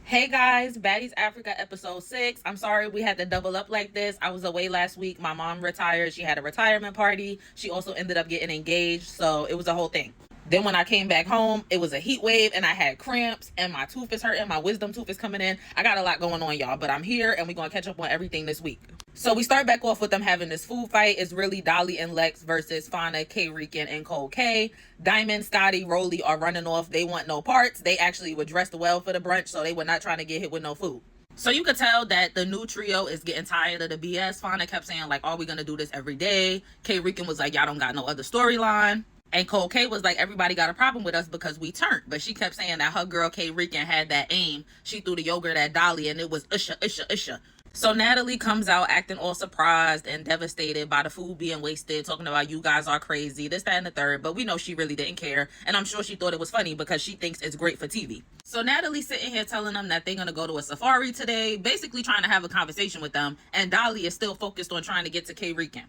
Hey guys, Baddies Africa episode 6. I'm sorry we had to double up like this. I was away last week. My mom retired. She had a retirement party. She also ended up getting engaged, so it was a whole thing. Then when I came back home, it was a heat wave and I had cramps and my tooth is hurting. My wisdom tooth is coming in. I got a lot going on, y'all, but I'm here and we're going to catch up on everything this week. So we start back off with them having this food fight. It's really Dolly and Lex versus Fauna, K-Rican, and Cole K. Diamond, Scotty, Rollie are running off. They want no parts. They actually were dressed well for the brunch, so they were not trying to get hit with no food. So you could tell that the new trio is getting tired of the BS. Fauna kept saying, like, are we going to do this every day? K-Rican was like, y'all don't got no other storyline. And Cole K was like, everybody got a problem with us because we turned. But she kept saying that her girl K-Rican had that aim. She threw the yogurt at Dolly and it was usha, usha, usha. So Natalie comes out acting all surprised and devastated by the food being wasted, talking about you guys are crazy, this, that, and the third. But we know she really didn't care. And I'm sure she thought it was funny because she thinks it's great for TV. So Natalie's sitting here telling them that they're going to go to a safari today, basically trying to have a conversation with them. And Dolly is still focused on trying to get to K-Rican.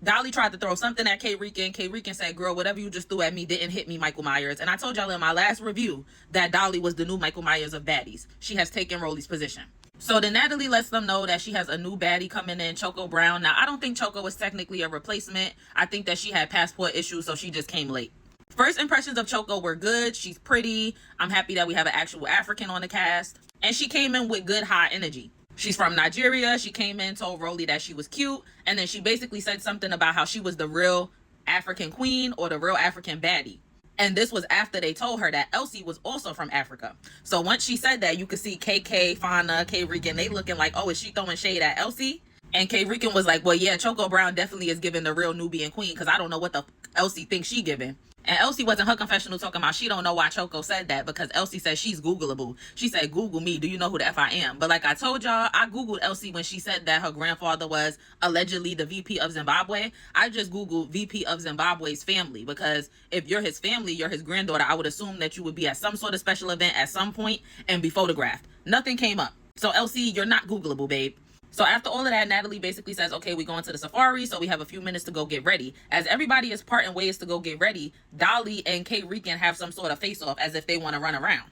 Dolly tried to throw something at K-Rican. K-Rican said, girl, whatever you just threw at me didn't hit me, Michael Myers. And I told y'all in my last review that Dolly was the new Michael Myers of baddies. She has taken Rollie's position. So then Natalie lets them know that she has a new baddie coming in, Choco Brown. Now, I don't think Choco was technically a replacement. I think that she had passport issues, so she just came late. First impressions of Choco were good. She's pretty. I'm happy that we have an actual African on the cast. And she came in with good high energy. She's from Nigeria. She came in, told Rollie that she was cute. And then she basically said something about how she was the real African queen or the real African baddie. And this was after they told her that Elsie was also from Africa. So once she said that, you could see KK, Fauna, K-Rican, they looking like, oh, is she throwing shade at Elsie? And K-Rican was like, well, yeah, Choco Brown definitely is giving the real Nubian queen because I don't know what the Elsie thinks she giving. And Elsie wasn't her confessional talking about she don't know why Choco said that because Elsie said she's Googleable. She said, Google me. Do you know who the F I am? But like I told y'all, I Googled Elsie when she said that her grandfather was allegedly the VP of Zimbabwe. I just Googled VP of Zimbabwe's family because if you're his family, you're his granddaughter, I would assume that you would be at some sort of special event at some point and be photographed. Nothing came up. So Elsie, you're not Googleable, babe. So after all of that, Natalie basically says, okay, we're going to the safari, so we have a few minutes to go get ready. As everybody is parting ways to go get ready, Dolly and K-Rican have some sort of face-off as if they want to run around.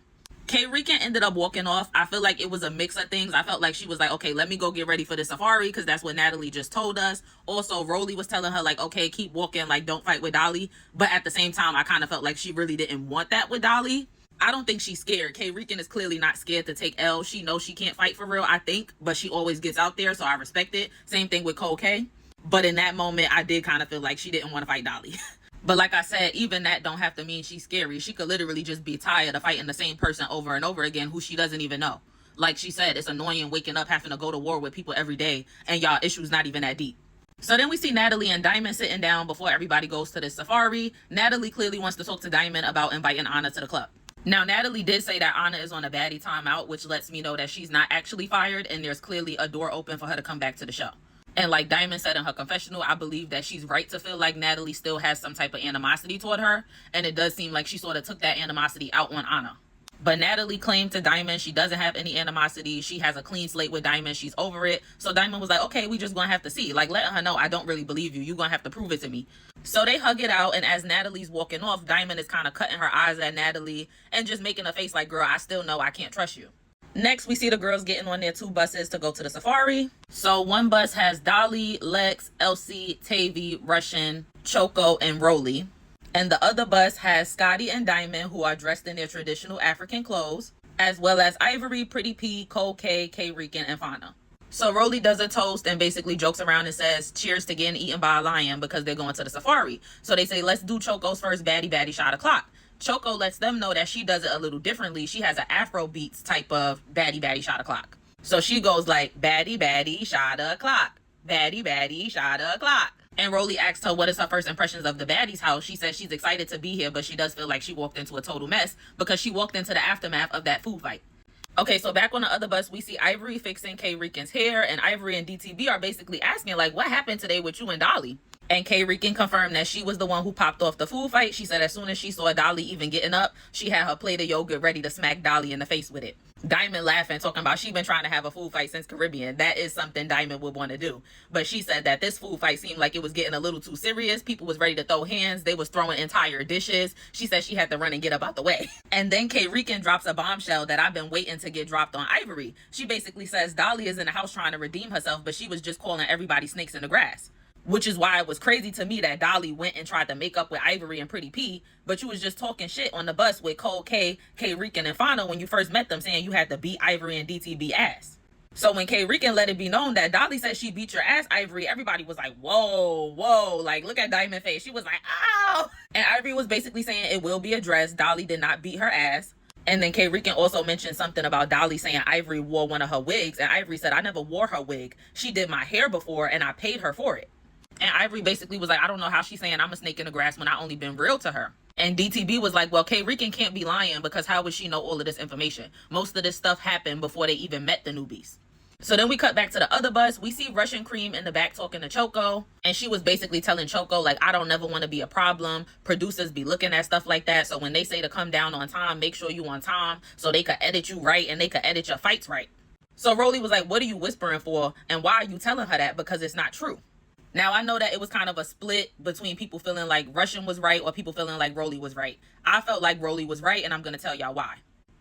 K-Rican ended up walking off. I feel like it was a mix of things. I felt like she was like, okay, let me go get ready for the safari because that's what Natalie just told us. Also, Rollie was telling her like, okay, keep walking, like don't fight with Dolly. But at the same time, I kind of felt like she really didn't want that with Dolly. I don't think she's scared. K-Rican is clearly not scared to take L. She knows she can't fight for real, I think, but she always gets out there, so I respect it. Same thing with Cole K. But in that moment, I did kind of feel like she didn't want to fight Dolly. But like I said, even that don't have to mean she's scary. She could literally just be tired of fighting the same person over and over again who she doesn't even know. Like she said, it's annoying waking up having to go to war with people every day, and y'all issues not even that deep. So then we see Natalie and Diamond sitting down before everybody goes to the safari. Natalie clearly wants to talk to Diamond about inviting Anna to the club. Now, Natalie did say that Anna is on a baddie timeout, which lets me know that she's not actually fired and there's clearly a door open for her to come back to the show. And like Diamond said in her confessional, I believe that she's right to feel like Natalie still has some type of animosity toward her. And it does seem like she sort of took that animosity out on Anna. But Natalie claimed to Diamond she doesn't have any animosity. She has a clean slate with Diamond. She's over it. So Diamond was like, okay, we just gonna have to see. Like letting her know, I don't really believe you. You're gonna have to prove it to me. So they hug it out. And as Natalie's walking off, Diamond is kind of cutting her eyes at Natalie and just making a face like, girl, I still know I can't trust you. Next, we see the girls getting on their 2 buses to go to the safari. So one bus has Dolly, Lex, Elsie, Tavii, Russian, Choco, and Rollie. And the other bus has Scotty and Diamond, who are dressed in their traditional African clothes, as well as Ivory, Pretty P, Cole K, K-Rican, and Fauna. So Rollie does a toast and basically jokes around and says, cheers to getting eaten by a lion because they're going to the safari. So they say, let's do Choco's first baddie shot o'clock. Choco lets them know that she does it a little differently. She has an Afro beats type of baddie shot o'clock. So she goes like, baddie shot o'clock. Baddie shot o'clock. And Rollie asked her what is her first impressions of the Baddies house. She says she's excited to be here, but she does feel like she walked into a total mess because she walked into the aftermath of that food fight. Okay, so back on the other bus, we see Ivory fixing K-Rican's hair, and Ivory and DTV are basically asking, like, what happened today with you and Dolly? And K-Rican confirmed that she was the one who popped off the food fight. She said as soon as she saw Dolly even getting up, she had her plate of yogurt ready to smack Dolly in the face with it. Diamond laughing, talking about she been trying to have a food fight since Caribbean. That is something Diamond would want to do. But she said that this food fight seemed like it was getting a little too serious. People was ready to throw hands. They was throwing entire dishes. She said she had to run and get up out the way. And then K. Rican drops a bombshell that I've been waiting to get dropped on Ivory. She basically says Dolly is in the house trying to redeem herself, but she was just calling everybody snakes in the grass. Which is why it was crazy to me that Dolly went and tried to make up with Ivory and Pretty P, but you was just talking shit on the bus with Cole K, K. Rican, and Fano when you first met them, saying you had to beat Ivory and DTB ass. So when K. Rican let it be known that Dolly said she beat your ass, Ivory, everybody was like, whoa, whoa, like, look at Diamond face. She was like, ow. And Ivory was basically saying it will be addressed. Dolly did not beat her ass. And then K. Rican also mentioned something about Dolly saying Ivory wore one of her wigs, and Ivory said, I never wore her wig. She did my hair before, and I paid her for it. And Ivory basically was like, I don't know how she's saying I'm a snake in the grass when I only been real to her. And DTB was like, well, K. Rican can't be lying because how would she know all of this information? Most of this stuff happened before they even met the newbies. So then we cut back to the other bus. We see Russian Cream in the back talking to Choco. And she was basically telling Choco, like, I don't never want to be a problem. Producers be looking at stuff like that. So when they say to come down on time, make sure you on time so they could edit you right and they could edit your fights right. So Rollie was like, what are you whispering for? And why are you telling her that? Because it's not true. Now, I know that it was kind of a split between people feeling like Russian was right or people feeling like Rollie was right. I felt like Rollie was right, and I'm going to tell y'all why.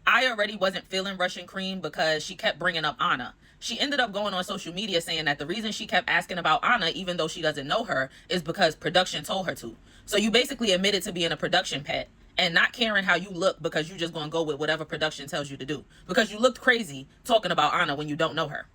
I already wasn't feeling Russian Cream because she kept bringing up Anna. She ended up going on social media saying that the reason she kept asking about Anna, even though she doesn't know her, is because production told her to. So you basically admitted to being a production pet and not caring how you look because you just going to go with whatever production tells you to do. Because you looked crazy talking about Anna when you don't know her.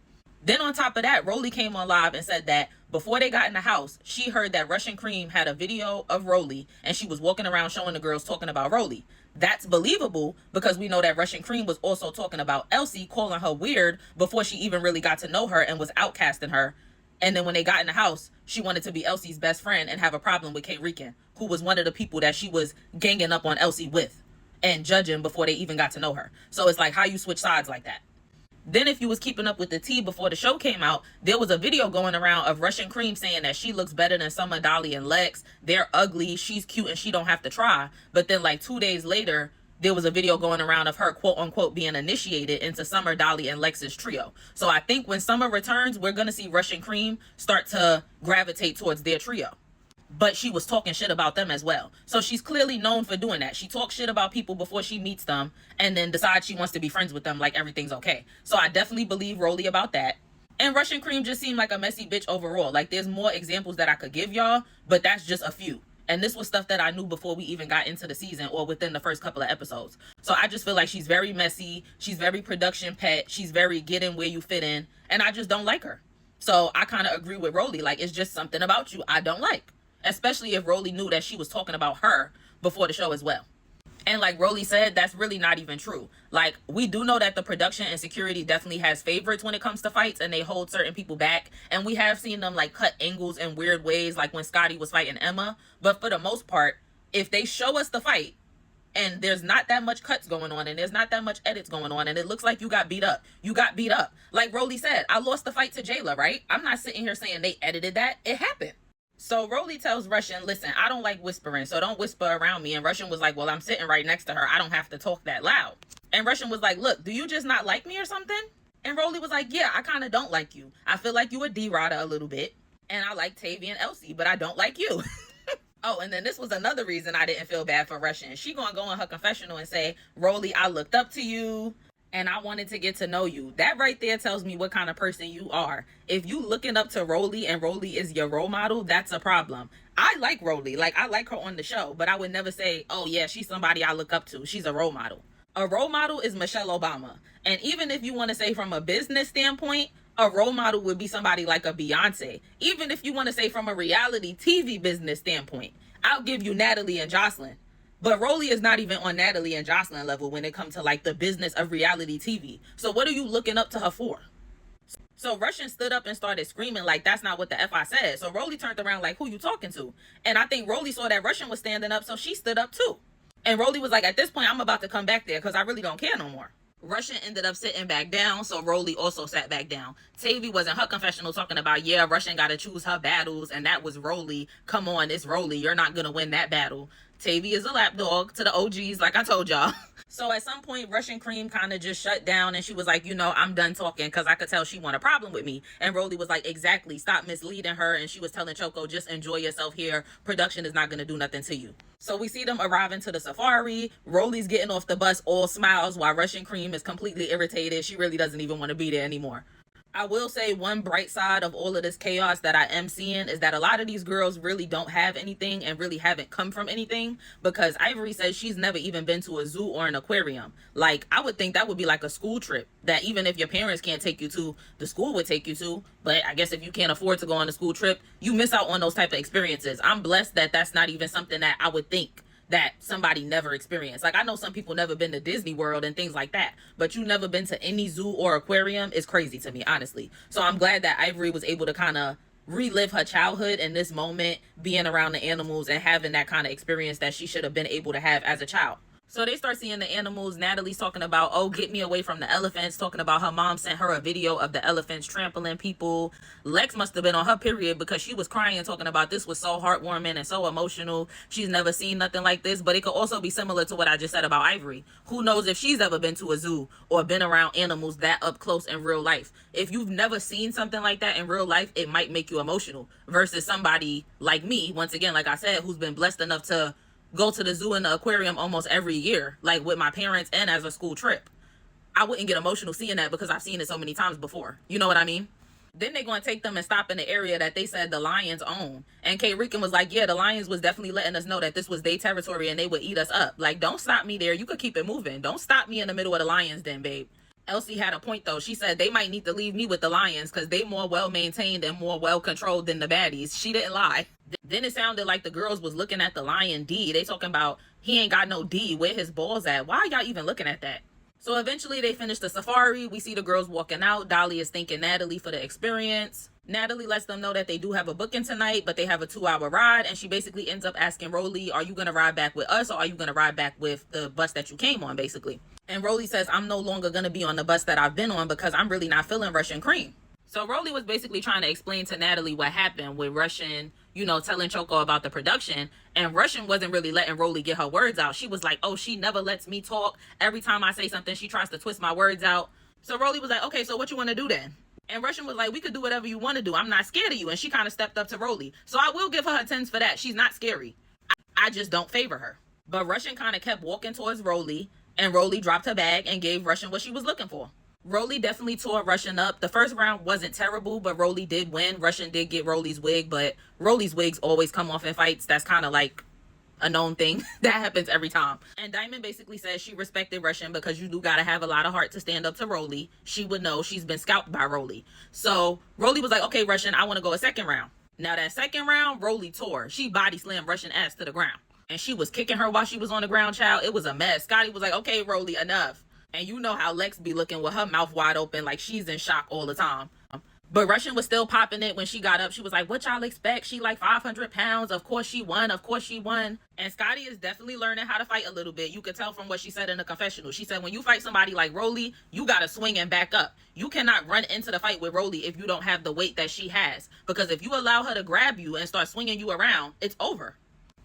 Then on top of that, Rollie came on live and said that before they got in the house, she heard that Russian Cream had a video of Rollie and she was walking around showing the girls talking about Rollie. That's believable because we know that Russian Cream was also talking about Elsie, calling her weird before she even really got to know her and was outcasting her. And then when they got in the house, she wanted to be Elsie's best friend and have a problem with K. Rican, who was one of the people that she was ganging up on Elsie with and judging before they even got to know her. So it's like, how you switch sides like that? Then if you was keeping up with the tea before the show came out, there was a video going around of Russian Cream saying that she looks better than Summer, Dolly, and Lex. They're ugly, she's cute, and she don't have to try. But then like 2 days later, there was a video going around of her quote unquote being initiated into Summer, Dolly, and Lex's trio. So I think when Summer returns, we're going to see Russian Cream start to gravitate towards their trio. But she was talking shit about them as well. So she's clearly known for doing that. She talks shit about people before she meets them and then decides she wants to be friends with them like everything's okay. So I definitely believe Rollie about that. And Russian Cream just seemed like a messy bitch overall. Like there's more examples that I could give y'all, but that's just a few. And this was stuff that I knew before we even got into the season or within the first couple of episodes. So I just feel like she's very messy. She's very production pet. She's very get in where you fit in. And I just don't like her. So I kind of agree with Rollie. Like it's just something about you I don't like. Especially if Rollie knew that she was talking about her before the show as well. And like Rollie said, that's really not even true. Like, we do know that the production and security definitely has favorites when it comes to fights, and they hold certain people back. And we have seen them like cut angles in weird ways, like when Scotty was fighting Emma. But for the most part, if they show us the fight and there's not that much cuts going on and there's not that much edits going on and it looks like you got beat up, you got beat up. Like Rollie said, I lost the fight to Jayla, right? I'm not sitting here saying they edited that. It happened. So Rollie tells Russian, listen, I don't like whispering, so don't whisper around me. And Russian was like, well, I'm sitting right next to her. I don't have to talk that loud. And Russian was like, look, do you just not like me or something? And Rollie was like, yeah, I kind of don't like you. I feel like you a D-Roda a little bit. And I like Tavy and Elsie, but I don't like you. Oh, and then this was another reason I didn't feel bad for Russian. She gonna go in her confessional and say, Rollie, I looked up to you and I wanted to get to know you. That right there tells me what kind of person you are. If you looking up to Rollie and Rollie is your role model, that's a problem. I like Rollie. Like, I like her on the show, but I would never say, oh yeah, she's somebody I look up to. She's a role model. A role model is Michelle Obama. And even if you want to say from a business standpoint, a role model would be somebody like a Beyonce. Even if you want to say from a reality TV business standpoint, I'll give you Natalie and Jocelyn. But Rollie is not even on Natalie and Jocelyn level when it comes to like the business of reality TV. So what are you looking up to her for? So Russian stood up and started screaming like that's not what the F I said. So Rollie turned around like, who you talking to? And I think Rollie saw that Russian was standing up, so she stood up too. And Rollie was like, at this point, I'm about to come back there because I really don't care no more. Russian ended up sitting back down, so Rollie also sat back down. Tavii was in her confessional talking about, yeah, Russian got to choose her battles, and that was Rollie. Come on, it's Rollie. You're not going to win that battle. Tavii is a lapdog to the OGs, like I told y'all. So at some point, Russian Cream kind of just shut down and she was like, I'm done talking because I could tell she want a problem with me. And Rollie was like, exactly, stop misleading her. And she was telling Choco, just enjoy yourself here. Production is not going to do nothing to you. So we see them arriving to the safari. Rollie's getting off the bus all smiles while Russian Cream is completely irritated. She really doesn't even want to be there anymore. I will say one bright side of all of this chaos that I am seeing is that a lot of these girls really don't have anything and really haven't come from anything, because Ivory says she's never even been to a zoo or an aquarium. Like, I would think that would be like a school trip that even if your parents can't take you to, the school would take you to. But I guess if you can't afford to go on a school trip, you miss out on those type of experiences. I'm blessed that that's not even something that I would think that somebody never experienced. Like, I know some people never been to Disney World and things like that, but you never been to any zoo or aquarium is crazy to me, honestly. So I'm glad that Ivory was able to kind of relive her childhood in this moment, being around the animals and having that kind of experience that she should have been able to have as a child. So they start seeing the animals. Natalie's talking about, oh, get me away from the elephants, talking about her mom sent her a video of the elephants trampling people. Lex must have been on her period because she was crying, talking about this was so heartwarming and so emotional. She's never seen nothing like this. But it could also be similar to what I just said about Ivory. Who knows if she's ever been to a zoo or been around animals that up close in real life. If you've never seen something like that in real life, it might make you emotional versus somebody like me, once again, like I said, who's been blessed enough to go to the zoo and the aquarium almost every year, like with my parents and as a school trip. I wouldn't get emotional seeing that because I've seen it so many times before. You know what I mean? Then they're going to take them and stop in the area that they said the lions own. And Kate Rican was like, yeah, the lions was definitely letting us know that this was their territory and they would eat us up. Like, don't stop me there. You could keep it moving. Don't stop me in the middle of the lions then, babe. Elsie had a point though. She said they might need to leave me with the lions because they more well-maintained and more well-controlled than the baddies. She didn't lie. Then it sounded like the girls was looking at the lion D. They talking about he ain't got no D. Where his balls at? Why are y'all even looking at that? So eventually they finish the safari. We see the girls walking out. Dolly is thanking Natalie for the experience. Natalie lets them know that they do have a booking tonight, but they have a 2-hour ride. And she basically ends up asking Rollie, are you going to ride back with us or are you going to ride back with the bus that you came on, basically? And Rollie says, I'm no longer going to be on the bus that I've been on because I'm really not feeling Russian Cream. So Rollie was basically trying to explain to Natalie what happened with Russian, telling Choco about the production. And Russian wasn't really letting Rollie get her words out. She was like, oh, she never lets me talk. Every time I say something, she tries to twist my words out. So Rollie was like, okay, so what you want to do then? And Russian was like, we could do whatever you want to do. I'm not scared of you. And she kind of stepped up to Rollie. So I will give her her 10s for that. She's not scary. I just don't favor her. But Russian kind of kept walking towards Rollie. And Rollie dropped her bag and gave Russian what she was looking for. Rollie definitely tore Russian up. The first round wasn't terrible, but Rollie did win. Russian did get Rollie's wig, but Rollie's wigs always come off in fights. That's kind of like a known thing. That happens every time. And Diamond basically says she respected Russian because you do got to have a lot of heart to stand up to Rollie. She would know she's been scalped by Rollie. So Rollie was like, okay, Russian, I want to go a second round. Now that second round, Rollie tore. She body slammed Russian ass to the ground. And she was kicking her while she was on the ground, child. It was a mess. Scotty was like, okay, Rollie, enough. And you know how Lex be looking with her mouth wide open like she's in shock all the time. But Russian was still popping it when she got up. She was like, what y'all expect? She like 500 pounds. Of course she won. Of course she won. And Scotty is definitely learning how to fight a little bit. You could tell from what she said in the confessional. She said, when you fight somebody like Rollie, you got to swing and back up. You cannot run into the fight with Rollie if you don't have the weight that she has. Because if you allow her to grab you and start swinging you around, it's over.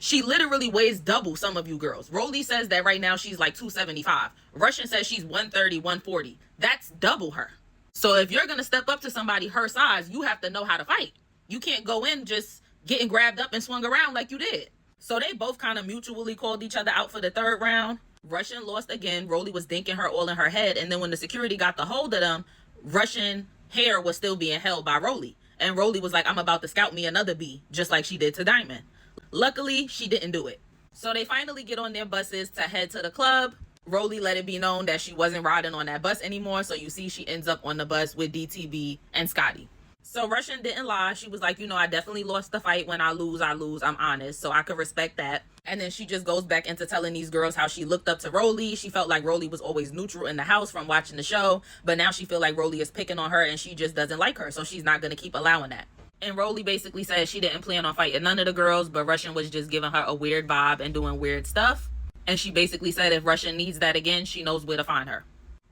She literally weighs double some of you girls. Rollie says that right now she's like 275. Russian says she's 130, 140. That's double her. So if you're going to step up to somebody her size, you have to know how to fight. You can't go in just getting grabbed up and swung around like you did. So they both kind of mutually called each other out for the third round. Russian lost again. Rollie was dinking her all in her head. And then when the security got the hold of them, Russian hair was still being held by Rollie. And Rollie was like, I'm about to scout me another bee, just like she did to Diamond. Luckily, she didn't do it. So they finally get on their buses to head to the club. Rollie let it be known that she wasn't riding on that bus anymore. So you see she ends up on the bus with DTB and Scotty. So Russian didn't lie. She was like, I definitely lost the fight. When I lose, I lose. I'm honest. So I could respect that. And then she just goes back into telling these girls how she looked up to Rollie. She felt like Rollie was always neutral in the house from watching the show. But now she feel like Rollie is picking on her and she just doesn't like her. So she's not going to keep allowing that. And Rollie basically said she didn't plan on fighting none of the girls, but Russian was just giving her a weird vibe and doing weird stuff. And she basically said if Russian needs that again, she knows where to find her.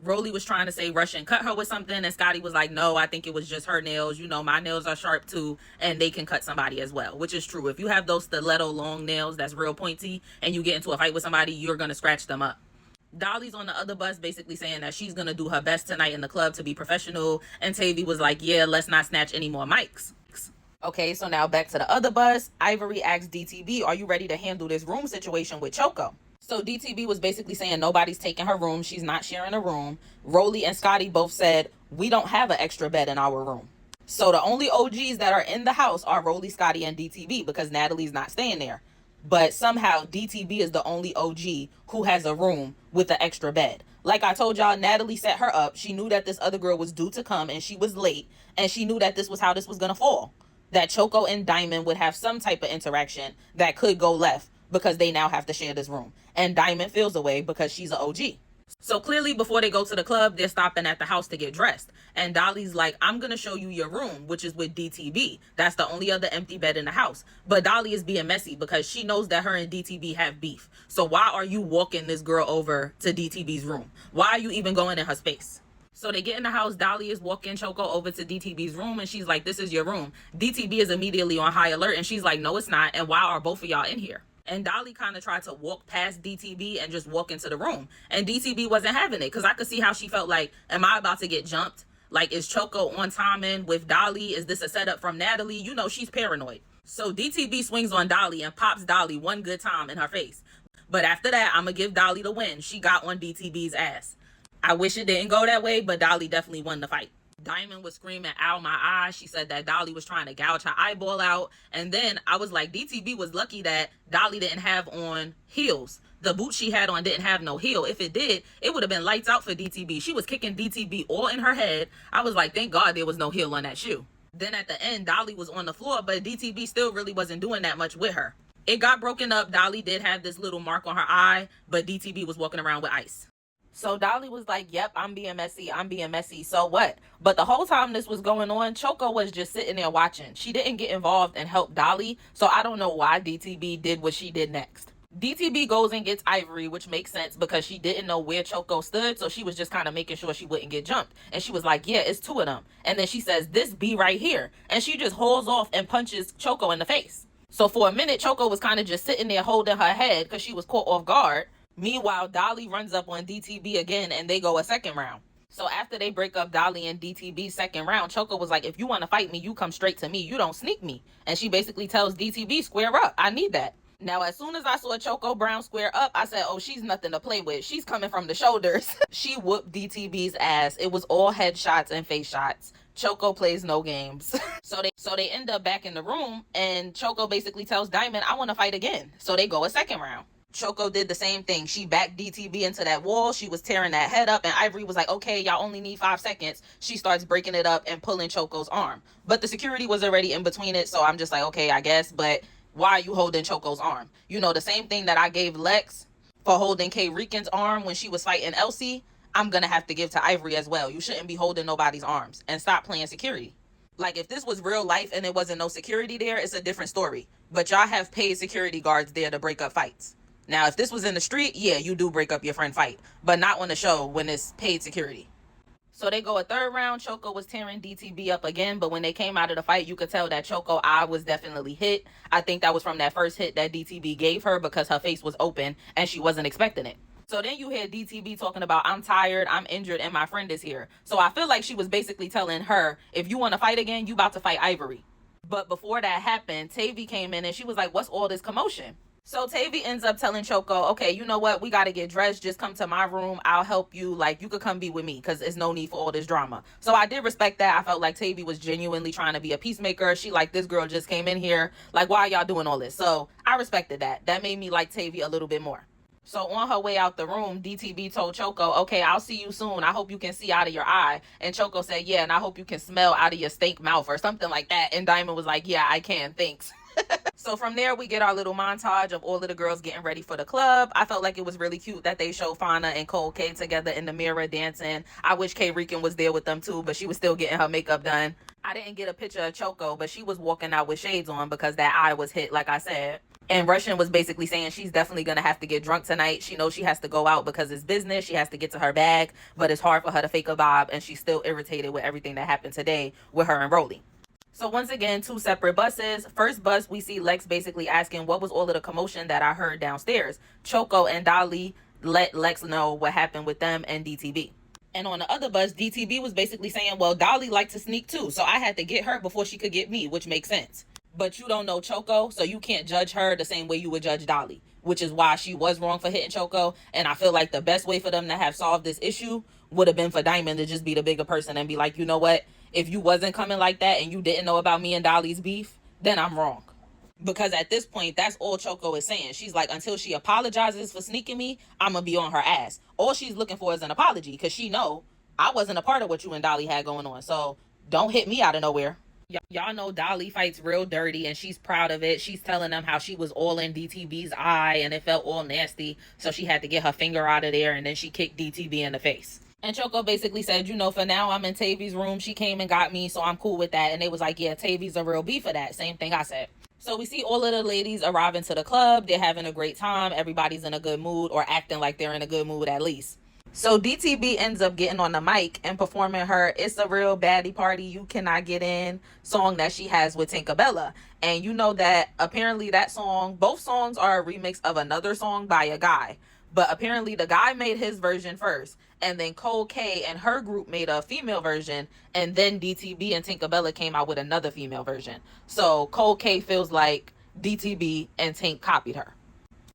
Rollie was trying to say Russian cut her with something, and Scotty was like, no, I think it was just her nails. You know, my nails are sharp too, and they can cut somebody as well, which is true. If you have those stiletto long nails that's real pointy and you get into a fight with somebody, you're going to scratch them up. Dolly's on the other bus basically saying that she's going to do her best tonight in the club to be professional, and Tavii was like, yeah, let's not snatch any more mics. Okay, so now back to the other bus. Ivory asked DTB, are you ready to handle this room situation with Choco? So DTB was basically saying nobody's taking her room. She's not sharing a room. Rollie and Scotty both said, we don't have an extra bed in our room. So the only OGs that are in the house are Rollie, Scotty, and DTB because Natalie's not staying there. But somehow DTB is the only OG who has a room with an extra bed. Like I told y'all, Natalie set her up. She knew that this other girl was due to come and she was late. And she knew that this was how this was going to fall. That Choco and Diamond would have some type of interaction that could go left because they now have to share this room. And Diamond feels away because she's an OG. So clearly before they go to the club, they're stopping at the house to get dressed. And Dolly's like, I'm going to show you your room, which is with DTB. That's the only other empty bed in the house. But Dolly is being messy because she knows that her and DTB have beef. So why are you walking this girl over to DTB's room? Why are you even going in her space? So they get in the house. Dolly is walking Choco over to DTB's room and she's like, this is your room. DTB is immediately on high alert and she's like, no, it's not. And why are both of y'all in here? And Dolly kind of tried to walk past DTB and just walk into the room. And DTB wasn't having it because I could see how she felt like, am I about to get jumped? Like, is Choco on timing with Dolly? Is this a setup from Natalie? You know, she's paranoid. So DTB swings on Dolly and pops Dolly one good time in her face. But after that, I'm going to give Dolly the win. She got on DTB's ass. I wish it didn't go that way, but Dolly definitely won the fight. Diamond was screaming, ow, my eye. She said that Dolly was trying to gouge her eyeball out. And then I was like, DTB was lucky that Dolly didn't have on heels. The boot she had on didn't have no heel. If it did, it would have been lights out for DTB. She was kicking DTB all in her head. I was like, thank God there was no heel on that shoe. Then at the end, Dolly was on the floor, but DTB still really wasn't doing that much with her. It got broken up. Dolly did have this little mark on her eye, but DTB was walking around with ice. So Dolly was like, yep, I'm being messy. I'm being messy. So what? But the whole time this was going on, Choco was just sitting there watching. She didn't get involved and help Dolly. So I don't know why DTB did what she did next. DTB goes and gets Ivory, which makes sense because she didn't know where Choco stood. So she was just kind of making sure she wouldn't get jumped. And she was like, yeah, it's two of them. And then she says, this B right here. And she just hauls off and punches Choco in the face. So for a minute, Choco was kind of just sitting there holding her head because she was caught off guard. Meanwhile, Dolly runs up on DTB again and they go a second round. So after they break up Dolly and DTB's second round, Choco was like, if you want to fight me, you come straight to me. You don't sneak me. And she basically tells DTB, square up. I need that. Now, as soon as I saw Choco Brown square up, I said, oh, she's nothing to play with. She's coming from the shoulders. She whooped DTB's ass. It was all headshots and face shots. Choco plays no games. So they end up back in the room and Choco basically tells Diamond, I want to fight again. So they go a second round. Choco did the same thing. She backed DTB into that wall. She was tearing that head up and Ivory was like, okay, y'all only need 5 seconds. She starts breaking it up and pulling Choco's arm. But the security was already in between it. So I'm just like, okay, I guess. But why are you holding Choco's arm? You know, the same thing that I gave Lex for holding K. Rican's arm when she was fighting Elsie, I'm going to have to give to Ivory as well. You shouldn't be holding nobody's arms and stop playing security. Like, if this was real life and there wasn't no security there, it's a different story. But y'all have paid security guards there to break up fights. Now, if this was in the street, yeah, you do break up your friend fight, but not on the show when it's paid security. So they go a third round. Choco was tearing DTB up again, but when they came out of the fight, you could tell that Choco eye was definitely hit. I think that was from that first hit that DTB gave her because her face was open and she wasn't expecting it. So then you hear DTB talking about, I'm tired, I'm injured, and my friend is here. So I feel like she was basically telling her, if you want to fight again, you about to fight Ivory. But before that happened, Tavii came in and she was like, what's all this commotion? So Tavii ends up telling Choco, okay, you know what? We got to get dressed. Just come to my room. I'll help you. Like, you could come be with me because there's no need for all this drama. So I did respect that. I felt like Tavii was genuinely trying to be a peacemaker. She like, this girl just came in here. Like, why are y'all doing all this? So I respected that. That made me like Tavii a little bit more. So on her way out the room, DTB told Choco, okay, I'll see you soon. I hope you can see out of your eye. And Choco said, yeah, and I hope you can smell out of your stank mouth or something like that. And Diamond was like, yeah, I can. Thanks. So from there, we get our little montage of all of the girls getting ready for the club. I felt like it was really cute that they showed Fauna and Cole K together in the mirror dancing. I wish K. Rican was there with them too, but she was still getting her makeup done. I didn't get a picture of Choco, but she was walking out with shades on because that eye was hit, like I said. And Russian was basically saying she's definitely going to have to get drunk tonight. She knows she has to go out because it's business. She has to get to her bag, but it's hard for her to fake a vibe, and she's still irritated with everything that happened today with her and Rollie. So once again, two separate buses. First bus, we see Lex basically asking, what was all of the commotion that I heard downstairs? Choco and Dolly let Lex know what happened with them and DTV. And on the other bus, DTV was basically saying, well, Dolly liked to sneak too, so I had to get her before she could get me, which makes sense. But you don't know Choco, so you can't judge her the same way you would judge Dolly, which is why she was wrong for hitting Choco. And I feel like the best way for them to have solved this issue would have been for Diamond to just be the bigger person and be like, you know what? If you wasn't coming like that and you didn't know about me and Dolly's beef, then I'm wrong. Because at this point, that's all Choco is saying. She's like, until she apologizes for sneaking me, I'm going to be on her ass. All she's looking for is an apology because she know I wasn't a part of what you and Dolly had going on. So don't hit me out of nowhere. Y'all know Dolly fights real dirty and she's proud of it. She's telling them how she was all in DTV's eye and it felt all nasty. So she had to get her finger out of there and then she kicked DTV in the face. And Choco basically said, you know, for now I'm in Tavy's room. She came and got me, so I'm cool with that. And they was like, yeah, Tavy's a real B for that. Same thing I said. So we see all of the ladies arriving to the club. They're having a great time. Everybody's in a good mood or acting like they're in a good mood at least. So DTB ends up getting on the mic and performing her It's a Real Baddie Party, You Cannot Get In song that she has with Tinkerbella. And you know that apparently that song, both songs are a remix of another song by a guy. But apparently the guy made his version first. And then Cole K and her group made a female version. And then DTB and Tinkerbella came out with another female version. So Cole K feels like DTB and Tink copied her.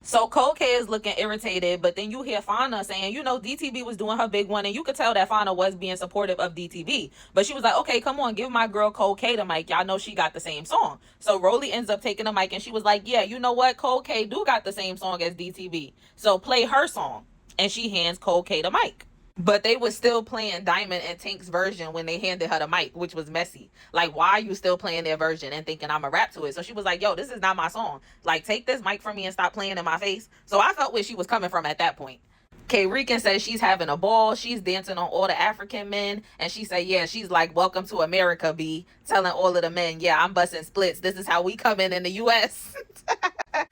So Cole K is looking irritated, but then you hear Fauna saying, you know, DTB was doing her big one, and you could tell that Fauna was being supportive of DTB. But she was like, okay, come on, give my girl Cole K the mic. Y'all know she got the same song. So Rollie ends up taking the mic, and she was like, yeah, you know what? Cole K do got the same song as DTB. So play her song. And she hands Cole K the mic. But they were still playing Diamond and Tink's version when they handed her the mic, which was messy. Like, why are you still playing their version and thinking I'm a rap to it? So she was like, yo, this is not my song. Like, take this mic from me and stop playing in my face. So I felt where she was coming from at that point. K Rican says she's having a ball. She's dancing on all the African men. And she said, yeah, she's like, welcome to America, B. Telling all of the men, yeah, I'm busting splits. This is how we come in the U.S.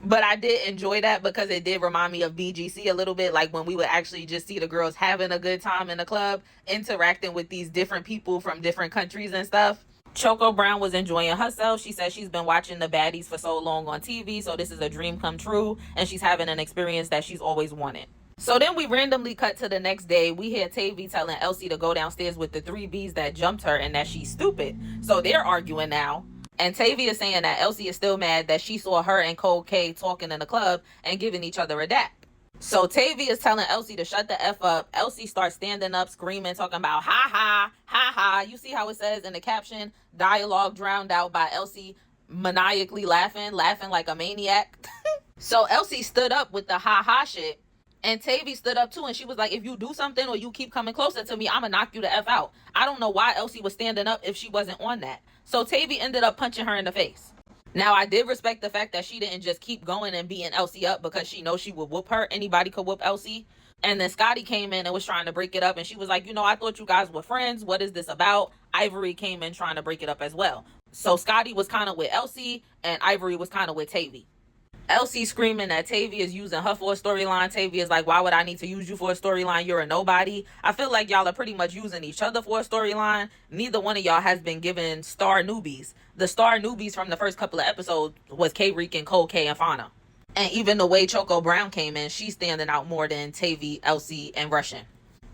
But I did enjoy that because it did remind me of BGC a little bit, like when we would actually just see the girls having a good time in the club, interacting with these different people from different countries and stuff. Choco Brown was enjoying herself. She said she's been watching the Baddies for so long on TV, so this is a dream come true, and she's having an experience that she's always wanted. So then we randomly cut to the next day. We hear Tavii telling Elsie to go downstairs with the 3 Bs that jumped her and that she's stupid. So they're arguing now. And Tavii is saying that Elsie is still mad that she saw her and Cole K talking in the club and giving each other a dap. So Tavii is telling Elsie to shut the F up. Elsie starts standing up, screaming, talking about ha ha, ha ha. You see how it says in the caption, dialogue drowned out by Elsie maniacally laughing like a maniac. So Elsie stood up with the ha ha shit. And Tavii stood up too, and she was like, if you do something or you keep coming closer to me, I'm going to knock you the F out. I don't know why Elsie was standing up if she wasn't on that. So Tavii ended up punching her in the face. Now, I did respect the fact that she didn't just keep going and beating Elsie up because she knows she would whoop her. Anybody could whoop Elsie. And then Scotty came in and was trying to break it up. And she was like, you know, I thought you guys were friends. What is this about? Ivory came in trying to break it up as well. So Scotty was kind of with Elsie and Ivory was kind of with Tavii. Elsie screaming that Tavii is using her for a storyline. Tavii is like, why would I need to use you for a storyline? You're a nobody. I feel like y'all are pretty much using each other for a storyline. Neither one of y'all has been given star newbies. The star newbies from the first couple of episodes was K Rican, Cole K, and Fauna. And even the way Choco Brown came in, she's standing out more than Tavii, Elsie, and Russian.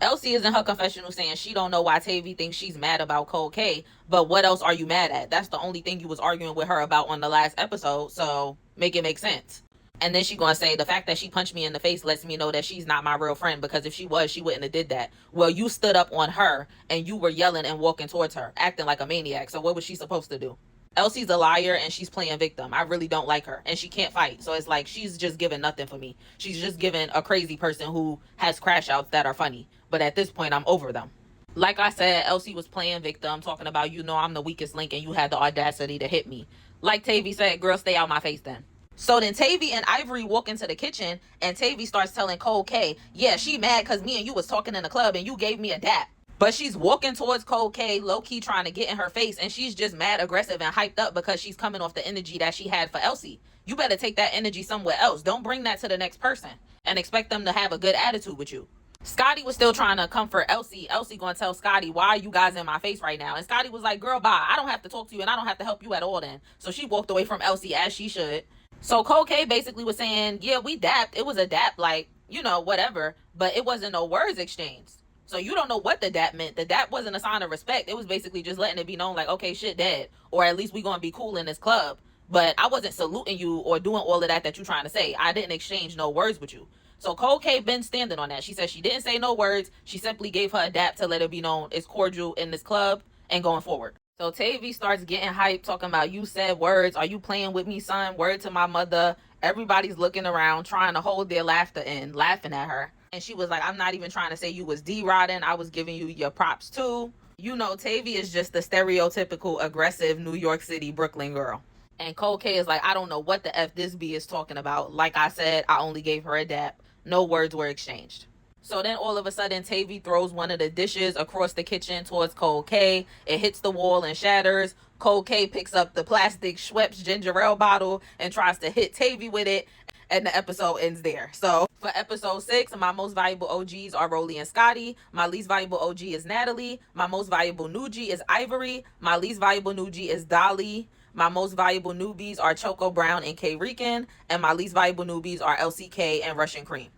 Elsie is in her confessional saying she don't know why Tavii thinks she's mad about Cole K, but what else are you mad at? That's the only thing you was arguing with her about on the last episode, so make it make sense. And then she gonna say the fact that she punched me in the face lets me know that she's not my real friend, because if she was, she wouldn't have did that. Well, you stood up on her and you were yelling and walking towards her, acting like a maniac. So what was she supposed to do? Elsie's a liar and she's playing victim. I really don't like her and she can't fight. So it's like she's just giving nothing for me. She's just giving a crazy person who has crash outs that are funny. But at this point, I'm over them. Like I said, Elsie was playing victim, talking about, you know, I'm the weakest link and you had the audacity to hit me. Like Tavii said, girl, stay out my face then. So then Tavii and Ivory walk into the kitchen and Tavii starts telling Cole K, yeah, she mad because me and you was talking in the club and you gave me a dap. But she's walking towards Cold K, low-key trying to get in her face, and she's just mad aggressive and hyped up because she's coming off the energy that she had for Elsie. You better take that energy somewhere else. Don't bring that to the next person and expect them to have a good attitude with you. Scotty was still trying to comfort Elsie. Elsie gonna tell Scotty, why are you guys in my face right now? And Scotty was like, girl, bye. I don't have to talk to you and I don't have to help you at all then. So she walked away from Elsie as she should. So Cold K basically was saying, yeah, we dapped. It was a dap, like, you know, whatever. But it wasn't no words exchanged. So you don't know what the dap meant. The dap wasn't a sign of respect. It was basically just letting it be known like, okay, shit dead. Or at least we gonna be cool in this club. But I wasn't saluting you or doing all of that you're trying to say. I didn't exchange no words with you. So Cold K been standing on that. She said she didn't say no words. She simply gave her a dap to let it be known it's cordial in this club and going forward. So Tavii starts getting hyped, talking about, you said words. Are you playing with me, son? Word to my mother. Everybody's looking around, trying to hold their laughter in, laughing at her. And she was like, I'm not even trying to say you was D-rodding. I was giving you your props too. You know, Tavii is just the stereotypical aggressive New York City, Brooklyn girl. And Cold K is like, I don't know what the F this B is talking about. Like I said, I only gave her a dap. No words were exchanged. So then all of a sudden, Tavii throws one of the dishes across the kitchen towards Cold K. It hits the wall and shatters. Cold K picks up the plastic Schweppes ginger ale bottle and tries to hit Tavii with it. And the episode ends there. So for episode 6, my most valuable OGs are Rollie and Scotty. My least valuable OG is Natalie. My most valuable Nugie is Ivory. My least valuable Nugie is Dolly. My most valuable newbies are Choco Brown and K Rican. And my least valuable newbies are LCK and Russian Cream.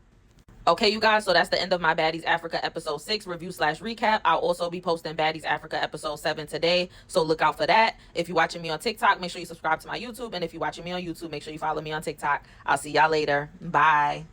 Okay, you guys, so that's the end of my Baddies Africa episode 6 review/recap. I'll also be posting Baddies Africa episode 7 today, so look out for that. If you're watching me on TikTok, make sure you subscribe to my YouTube. And if you're watching me on YouTube, make sure you follow me on TikTok. I'll see y'all later. Bye.